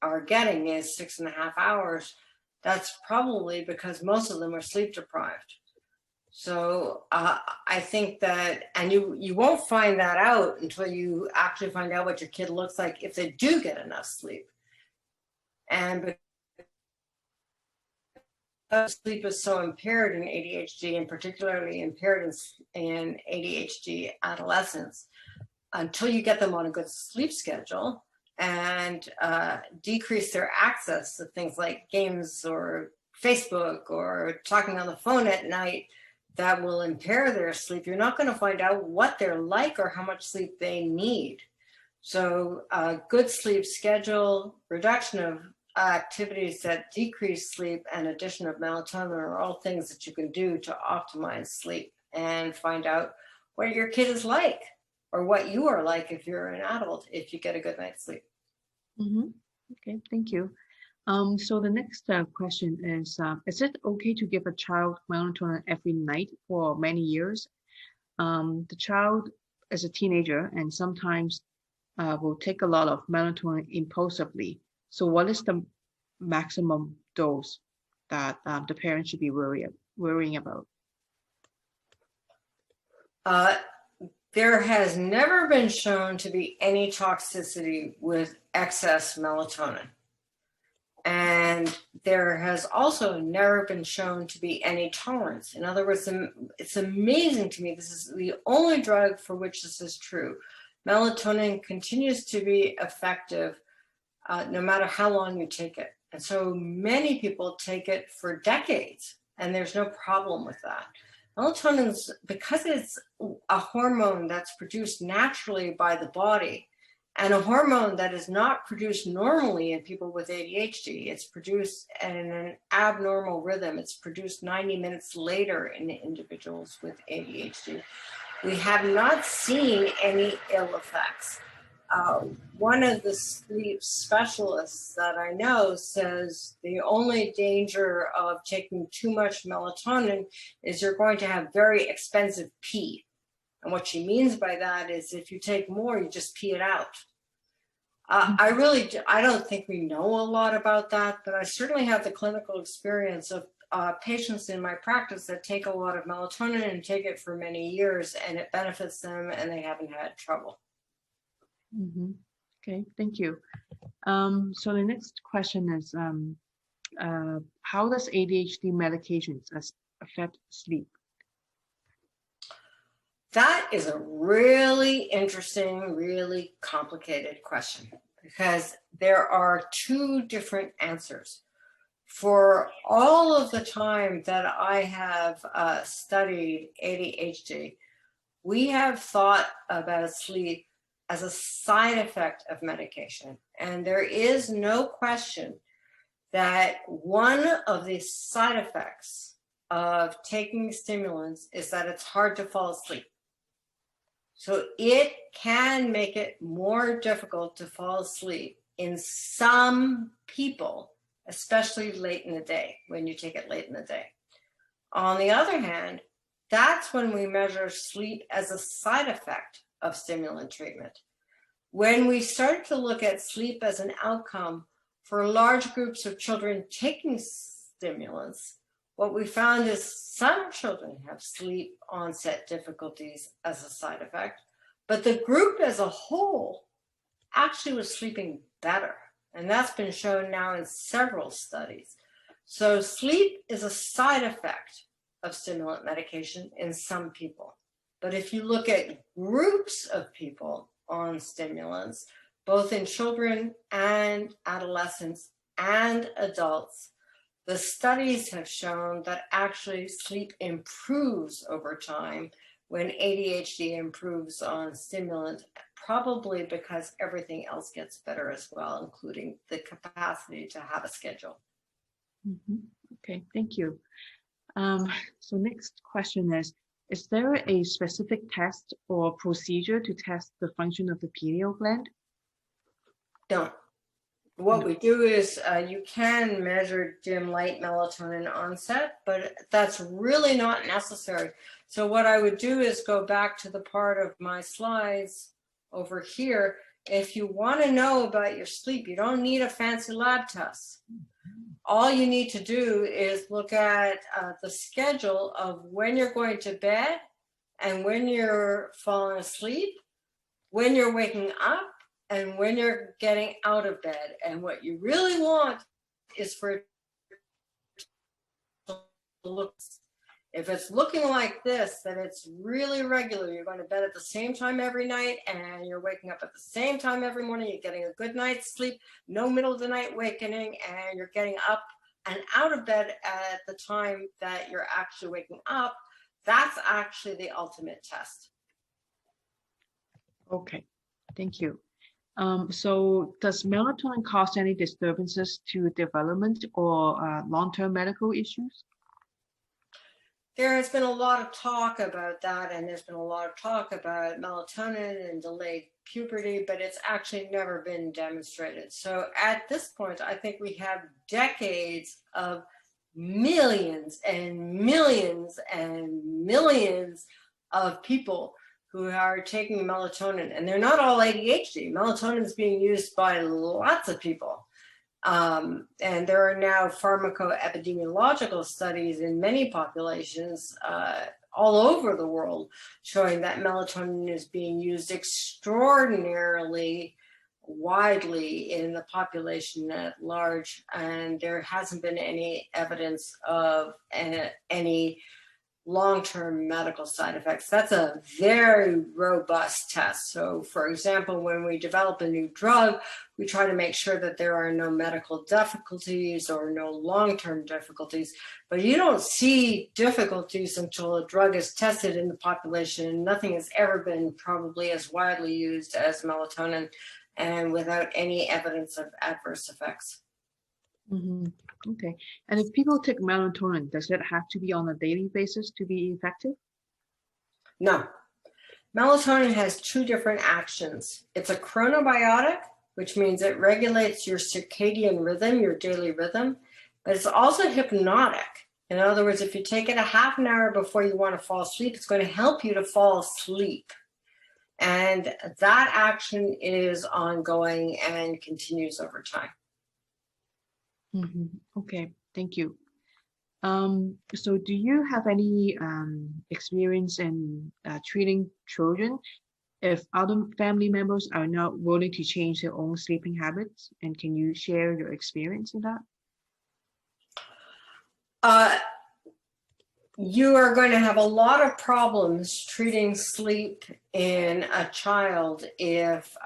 are getting is 6.5 hours, that's probably because most of them are sleep deprived. So I think that, and you won't find that out until you actually find out what your kid looks like if they do get enough sleep. And because sleep is so impaired in ADHD, and particularly impaired in ADHD adolescents, until you get them on a good sleep schedule and decrease their access to things like games or Facebook or talking on the phone at night, that will impair their sleep, you're not going to find out what they're like or how much sleep they need. So a good sleep schedule, reduction of activities that decrease sleep, and addition of melatonin are all things that you can do to optimize sleep and find out what your kid is like, or what you are like if you're an adult, if you get a good night's sleep. Mm-hmm. Okay, thank you. So the next question is it okay to give a child melatonin every night for many years? The child is a teenager and sometimes will take a lot of melatonin impulsively. So what is the maximum dose that the parent should be worrying about? There has never been shown to be any toxicity with excess melatonin. And there has also never been shown to be any tolerance. In other words, it's amazing to me, this is the only drug for which this is true. Melatonin continues to be effective no matter how long you take it. And so many people take it for decades, and there's no problem with that. Melatonin, because it's a hormone that's produced naturally by the body, and a hormone that is not produced normally in people with ADHD. It's produced in an abnormal rhythm. It's produced 90 minutes later in individuals with ADHD. We have not seen any ill effects. One of the sleep specialists that I know says the only danger of taking too much melatonin is you're going to have very expensive pee. And what she means by that is if you take more, you just pee it out. I don't think we know a lot about that, but I certainly have the clinical experience of patients in my practice that take a lot of melatonin and take it for many years, and it benefits them and they haven't had trouble. Okay, thank you. So the next question is, how does ADHD medications affect sleep? That is a really interesting, really complicated question, because there are two different answers. For all of the time that I have studied ADHD, we have thought about sleep as a side effect of medication. And there is no question that one of the side effects of taking stimulants is that it's hard to fall asleep. So it can make it more difficult to fall asleep in some people, especially late in the day, when you take it late in the day. On the other hand, that's when we measure sleep as a side effect of stimulant treatment. When we start to look at sleep as an outcome for large groups of children taking stimulants, what we found is some children have sleep onset difficulties as a side effect, but the group as a whole actually was sleeping better. And that's been shown now in several studies. So sleep is a side effect of stimulant medication in some people. But if you look at groups of people on stimulants, both in children and adolescents and adults, the studies have shown that actually sleep improves over time when ADHD improves on stimulant, probably because everything else gets better as well, including the capacity to have a schedule. Okay, thank you. So next question is there a specific test or procedure to test the function of the pineal gland? No. What we do is you can measure dim light melatonin onset, but that's really not necessary. So what I would do is go back to the part of my slides over here. If you want to know about your sleep, you don't need a fancy lab test. All you need to do is look at the schedule of when you're going to bed and when you're falling asleep, when you're waking up, and when you're getting out of bed. And what you really want is for it to look, if it's looking like this, then it's really regular. You're going to bed at the same time every night and you're waking up at the same time every morning. You're getting a good night's sleep, no middle of the night awakening, and you're getting up and out of bed at the time that you're actually waking up. That's actually the ultimate test. Okay, thank you. So does melatonin cause any disturbances to development or long-term medical issues? There has been a lot of talk about that, and there's been a lot of talk about melatonin and delayed puberty, but it's actually never been demonstrated. So at this point, I think we have decades of millions and millions and millions of people who are taking melatonin, and they're not all ADHD. Melatonin is being used by lots of people. And there are now pharmacoepidemiological studies in many populations all over the world showing that melatonin is being used extraordinarily widely in the population at large. And there hasn't been any evidence of any long-term medical side effects. That's a very robust test. So for example, when we develop a new drug, we try to make sure that there are no medical difficulties or no long-term difficulties, but you don't see difficulties until a drug is tested in the population, and nothing has ever been probably as widely used as melatonin and without any evidence of adverse effects. Okay, and if people take melatonin, does it have to be on a daily basis to be effective? No. Melatonin has two different actions. It's a chronobiotic, which means it regulates your circadian rhythm, your daily rhythm, but it's also hypnotic. In other words, if you take it a half an hour before you want to fall asleep, it's going to help you to fall asleep. And that action is ongoing and continues over time. Okay, thank you. So do you have any experience in treating children if other family members are not willing to change their own sleeping habits? And can you share your experience in that? You are going to have a lot of problems treating sleep in a child if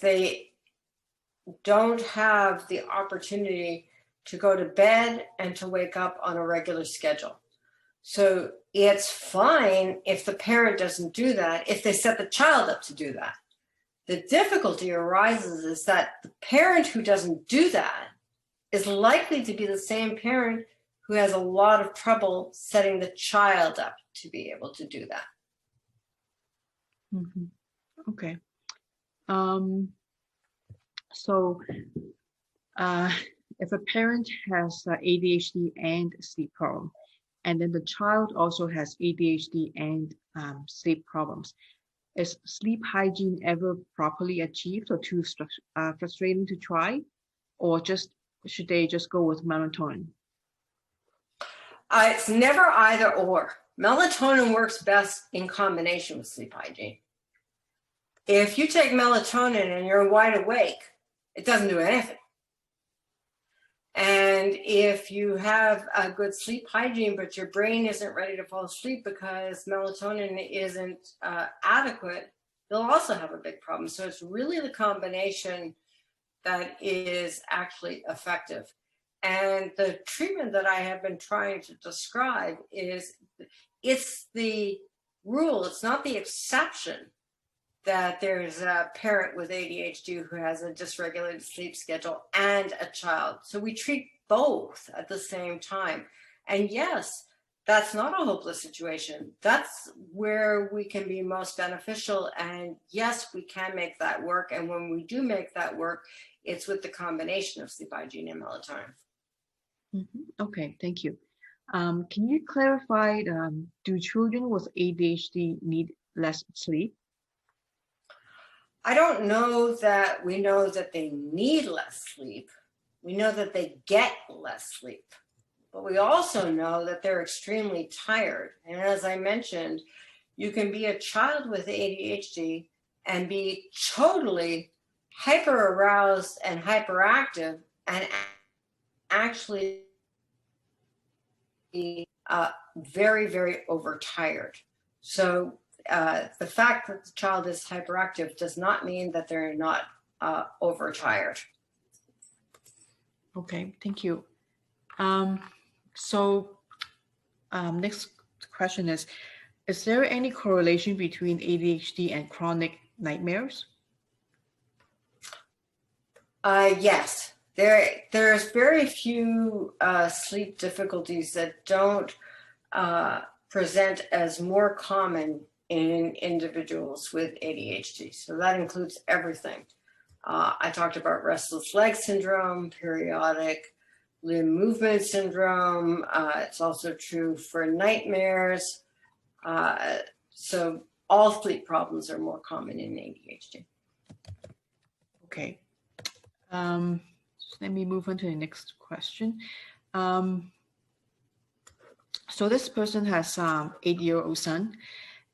they don't have the opportunity to go to bed and to wake up on a regular schedule. So it's fine if the parent doesn't do that, if they set the child up to do that. The difficulty arises is that the parent who doesn't do that is likely to be the same parent who has a lot of trouble setting the child up to be able to do that. Mm-hmm. Okay. So if a parent has ADHD and sleep problem, and then the child also has ADHD and sleep problems, is sleep hygiene ever properly achieved or too frustrating to try? Or should they just go with melatonin? It's never either or. Melatonin works best in combination with sleep hygiene. If you take melatonin and you're wide awake, it doesn't do anything. And if you have a good sleep hygiene, but your brain isn't ready to fall asleep because melatonin isn't adequate, you'll also have a big problem. So it's really the combination that is actually effective. And the treatment that I have been trying to describe it's the rule, it's not the exception that there's a parent with ADHD who has a dysregulated sleep schedule and a child. So we treat both at the same time. And yes, that's not a hopeless situation. That's where we can be most beneficial. And yes, we can make that work. And when we do make that work, it's with the combination of sleep hygiene and melatonin. Mm-hmm. Okay, thank you. Can you clarify, do children with ADHD need less sleep? I don't know that we know that they need less sleep. We know that they get less sleep. But we also know that they're extremely tired. And as I mentioned, you can be a child with ADHD and be totally hyper aroused and hyperactive and actually be very, very overtired. So the fact that the child is hyperactive does not mean that they're not overtired. Okay, thank you. Next question is there any correlation between ADHD and chronic nightmares? Yes. There's very few sleep difficulties that don't present as more common in individuals with ADHD. So that includes everything. I talked about restless leg syndrome, periodic limb movement syndrome. It's also true for nightmares. So all sleep problems are more common in ADHD. Okay. Let me move on to the next question. So this person has 8-year-old son,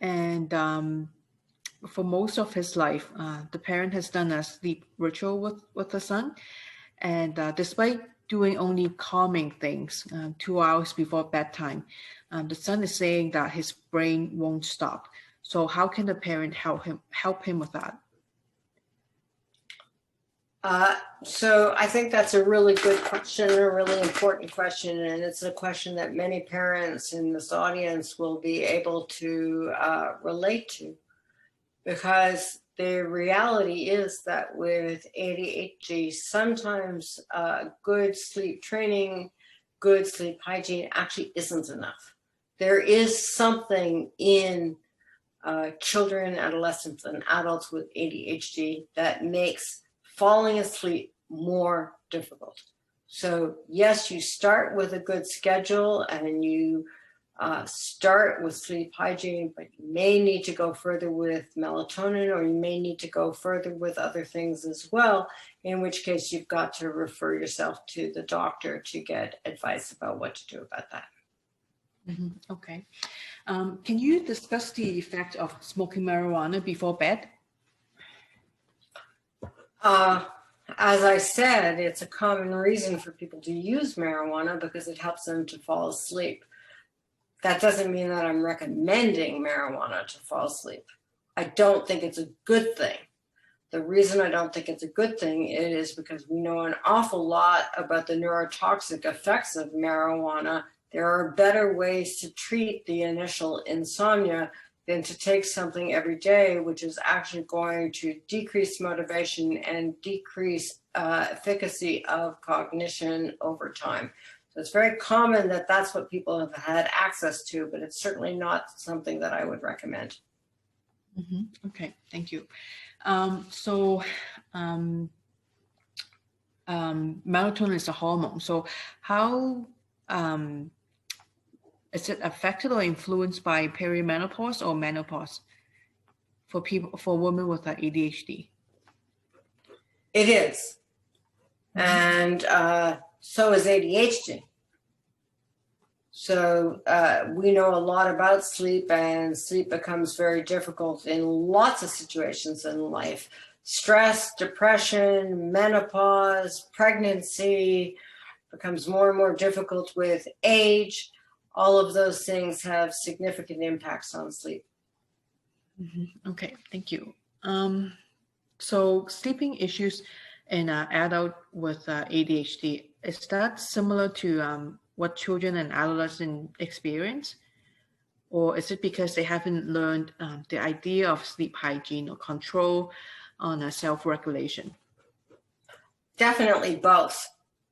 and for most of his life, the parent has done a sleep ritual with the son, and despite doing only calming things 2 hours before bedtime, the son is saying that his brain won't stop. So how can the parent help him with that? So I think that's a really good question, a really important question, and it's a question that many parents in this audience will be able to relate to, because the reality is that with ADHD, sometimes good sleep training, good sleep hygiene actually isn't enough. There is something in children, adolescents, and adults with ADHD that makes falling asleep more difficult. So yes, you start with a good schedule and you start with sleep hygiene, but you may need to go further with melatonin, or you may need to go further with other things as well, in which case you've got to refer yourself to the doctor to get advice about what to do about that. Okay. Can you discuss the effect of smoking marijuana before bed? As I said, it's a common reason for people to use marijuana because it helps them to fall asleep. That doesn't mean that I'm recommending marijuana to fall asleep. I don't think it's a good thing. The reason I don't think it's a good thing is because we know an awful lot about the neurotoxic effects of marijuana. There are better ways to treat the initial insomnia than to take something every day, which is actually going to decrease motivation and decrease efficacy of cognition over time. So it's very common that that's what people have had access to, but it's certainly not something that I would recommend. Okay, thank you. Melatonin is a hormone. So how is it affected or influenced by perimenopause or menopause for women with ADHD? It is. And so is ADHD. So we know a lot about sleep, and sleep becomes very difficult in lots of situations in life. Stress, depression, menopause, pregnancy becomes more and more difficult with age. All of those things have significant impacts on sleep. Okay, thank you. So sleeping issues in an adult with ADHD, is that similar to what children and adolescents experience? Or is it because they haven't learned the idea of sleep hygiene or control on self-regulation? Definitely both.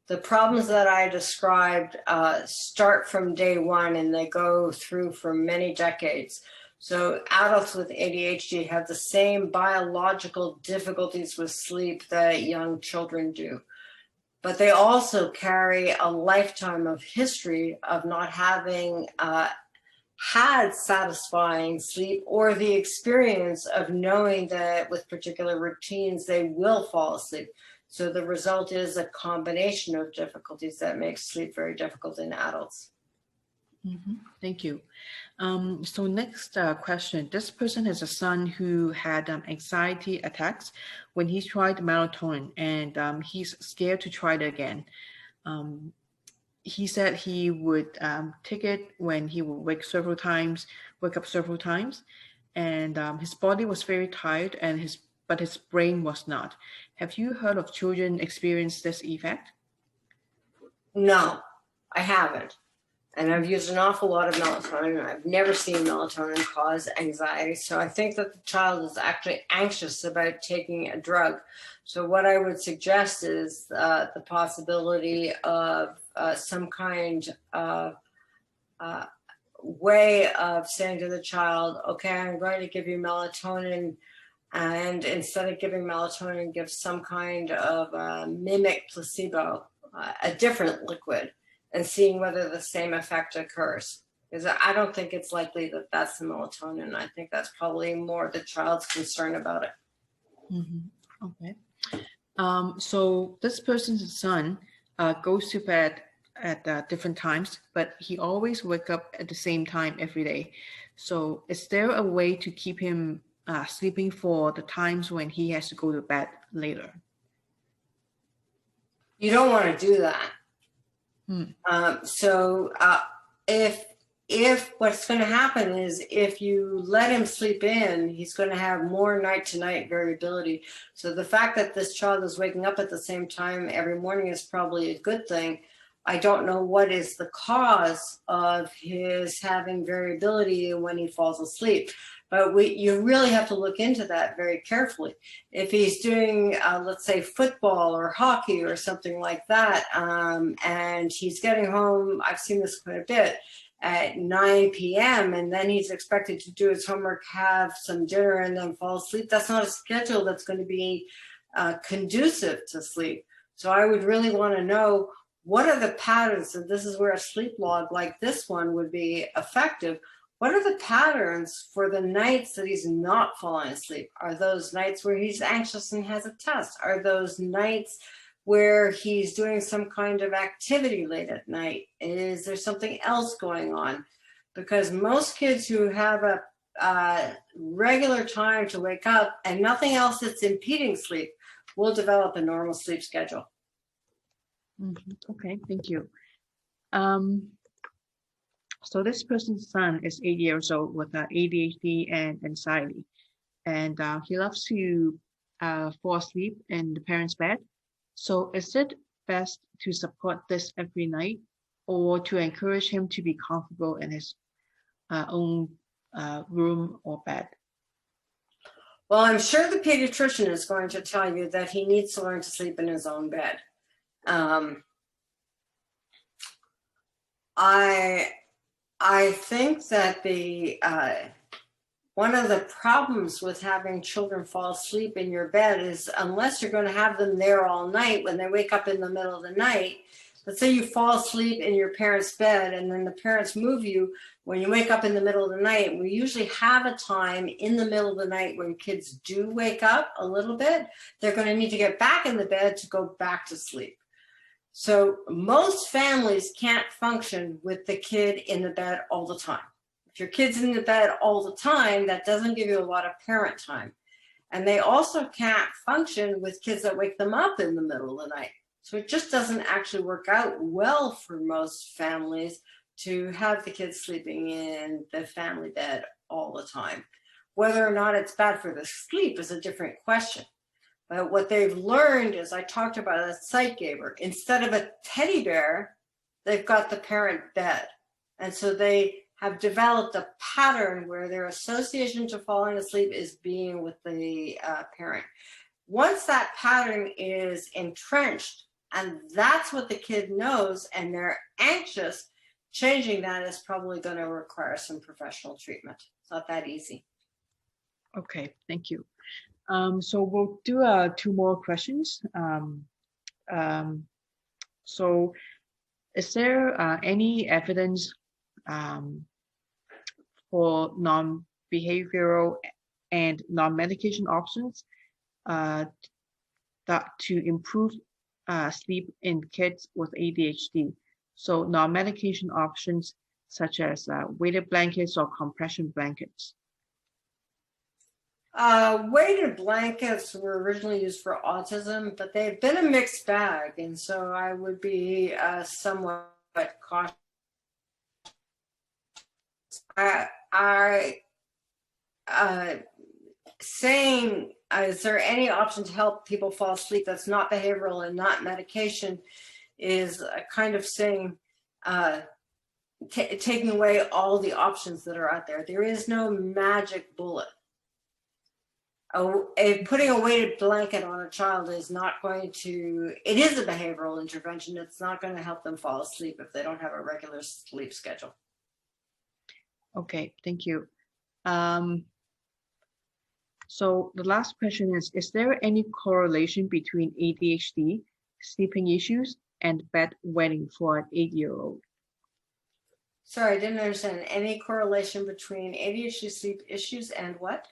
The problems that I described start from day one, and they go through for many decades. So adults with ADHD have the same biological difficulties with sleep that young children do. But they also carry a lifetime of history of not having had satisfying sleep, or the experience of knowing that with particular routines they will fall asleep. So the result is a combination of difficulties that makes sleep very difficult in adults. Thank you. So next question. This person has a son who had anxiety attacks when he tried melatonin, and he's scared to try it again. He said he would take it when he would wake up several times, and his body was very tired, and but his brain was not. Have you heard of children experience this effect? No, I haven't. And I've used an awful lot of melatonin. I've never seen melatonin cause anxiety. So I think that the child is actually anxious about taking a drug. So what I would suggest is the possibility of some kind of way of saying to the child, okay, I'm going to give you melatonin, and instead of giving melatonin, give some kind of mimic placebo, a different liquid, and seeing whether the same effect occurs. Because I don't think it's likely that that's the melatonin. I think that's probably more the child's concern about it. Okay. So this person's son goes to bed at different times, but he always wakes up at the same time every day. So is there a way to keep him sleeping for the times when he has to go to bed later? You don't want to do that. If what's going to happen is if you let him sleep in, he's going to have more night-to-night variability. So the fact that this child is waking up at the same time every morning is probably a good thing. I don't know what is the cause of his having variability when he falls asleep, but you really have to look into that very carefully. If he's doing, let's say, football or hockey or something like that, and he's getting home, I've seen this quite a bit, at 9 p.m. and then he's expected to do his homework, have some dinner, and then fall asleep, that's not a schedule that's going to be conducive to sleep. So I would really want to know what are the patterns? And this is where a sleep log like this one would be effective. What are the patterns for the nights that he's not falling asleep? Are those nights where he's anxious and has a test? Are those nights where he's doing some kind of activity late at night? Is there something else going on? Because most kids who have a regular time to wake up and nothing else that's impeding sleep will develop a normal sleep schedule. Okay, thank you. So this person's son is 8 years old with ADHD and anxiety, and he loves to fall asleep in the parents' bed. So is it best to support this every night, or to encourage him to be comfortable in his own room or bed? Well, I'm sure the pediatrician is going to tell you that he needs to learn to sleep in his own bed. I think that the one of the problems with having children fall asleep in your bed is, unless you're going to have them there all night, when they wake up in the middle of the night, let's say you fall asleep in your parents' bed and then the parents move you. When you wake up in the middle of the night, we usually have a time in the middle of the night when kids do wake up a little bit. They're going to need to get back in the bed to go back to sleep. So most families can't function with the kid in the bed all the time. If your kid's in the bed all the time, that doesn't give you a lot of parent time. And they also can't function with kids that wake them up in the middle of the night. So it just doesn't actually work out well for most families to have the kids sleeping in the family bed all the time. Whether or not it's bad for the sleep is a different question. But what they've learned is, I talked about a sight gaver. Instead of a teddy bear, they've got the parent bed. And so they have developed a pattern where their association to falling asleep is being with the parent. Once that pattern is entrenched, and that's what the kid knows, and they're anxious, changing that is probably going to require some professional treatment. It's not that easy. Okay, thank you. So we'll do 2 more questions. So is there any evidence for non-behavioral and non-medication options that to improve sleep in kids with ADHD? So non-medication options such as weighted blankets or compression blankets. Weighted blankets were originally used for autism, but they've been a mixed bag. And so I would be somewhat cautious. Saying, is there any option to help people fall asleep that's not behavioral and not medication, is a kind of saying, taking away all the options that are out there. There is no magic bullet. Putting a weighted blanket on a child is not going to, it is a behavioral intervention. It's not going to help them fall asleep if they don't have a regular sleep schedule. Okay, thank you. So the last question is there any correlation between ADHD, sleeping issues, and bedwetting for an 8-year-old? Sorry, I didn't understand. Any correlation between ADHD, sleep issues, and what?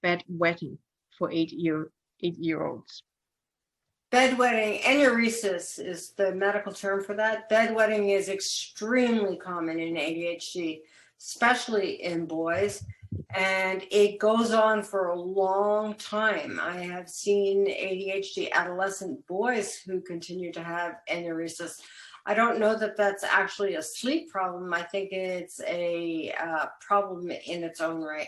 Bedwetting for 8-year-olds. Bedwetting, enuresis is the medical term for that. Bedwetting is extremely common in ADHD, especially in boys, and it goes on for a long time. I have seen ADHD adolescent boys who continue to have enuresis. I don't know that that's actually a sleep problem. I think it's a problem in its own right.